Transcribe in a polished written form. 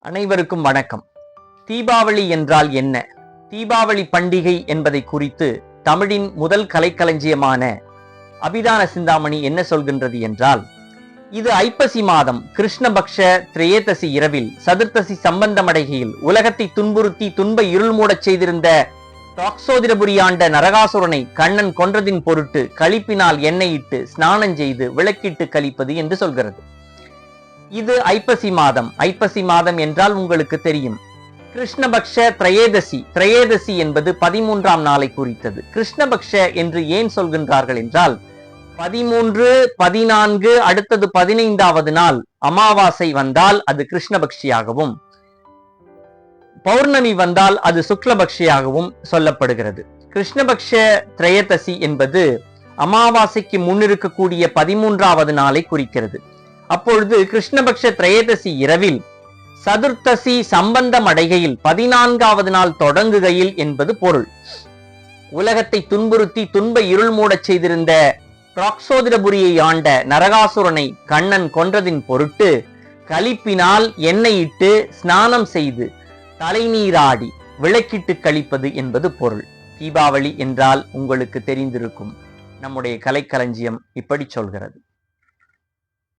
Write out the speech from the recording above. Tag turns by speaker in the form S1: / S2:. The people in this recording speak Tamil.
S1: அனைவருக்கும் வணக்கம். தீபாவளி என்றால் என்ன? தீபாவளி பண்டிகை என்பதை குறித்து தமிழின் முதல் கலைக்களஞ்சியமான அபிதான சிந்தாமணி என்ன சொல்கின்றது என்றால், இது ஐப்பசி மாதம் கிருஷ்ணபக்ஷ திரேதசி இரவில் சதுர்த்தசி சம்பந்தமடைகையில் உலகத்தை துன்புறுத்தி துன்ப இருள் மூடச் செய்திருந்த ராக்சோதிரபுரி ஆண்ட நரகாசுரனை கண்ணன் கொன்றதின் பொருட்டு களிப்பினால் எண்ணெயிட்டு ஸ்நானம் செய்து விளக்கிட்டு கழிப்பது என்று சொல்கிறது. இது ஐப்பசி மாதம். ஐப்பசி மாதம் என்றால் உங்களுக்கு தெரியும், கிருஷ்ணபக்ஷ திரேதசி. திரேதசி என்பது 13ஆம் நாளை குறித்தது. கிருஷ்ணபக்ஷ என்று ஏன் சொல்கின்றார்கள் என்றால், 13, 14 அடுத்தது 15வது நாள் அமாவாசை வந்தால் அது கிருஷ்ணபக்ஷியாகவும், பௌர்ணமி வந்தால் அது சுக்லபக்ஷியாகவும் சொல்லப்படுகிறது. கிருஷ்ணபக்ஷ திரேதசி என்பது அமாவாசைக்கு முன்னிருக்கக்கூடிய 13வது நாளை குறிக்கிறது. அப்பொழுது கிருஷ்ணபக்ஷ திரேதசி இரவில் சதுர்த்தசி சம்பந்தம் அடைகையில் 14வது நாள் தொடங்குகையில் என்பது பொருள். உலகத்தை துன்புறுத்தி துன்ப இருள் மூடச் செய்திருந்த ராக்சோதிரபுரியை ஆண்ட நரகாசுரனை கண்ணன் கொன்றதின் பொருட்டு களிப்பினால் எண்ணெயிட்டு ஸ்நானம் செய்து தலைநீராடி விளக்கிட்டு கழிப்பது என்பது பொருள். தீபாவளி என்றால் உங்களுக்கு தெரிந்திருக்கும். நம்முடைய கலைக்களஞ்சியம் இப்படி சொல்கிறது.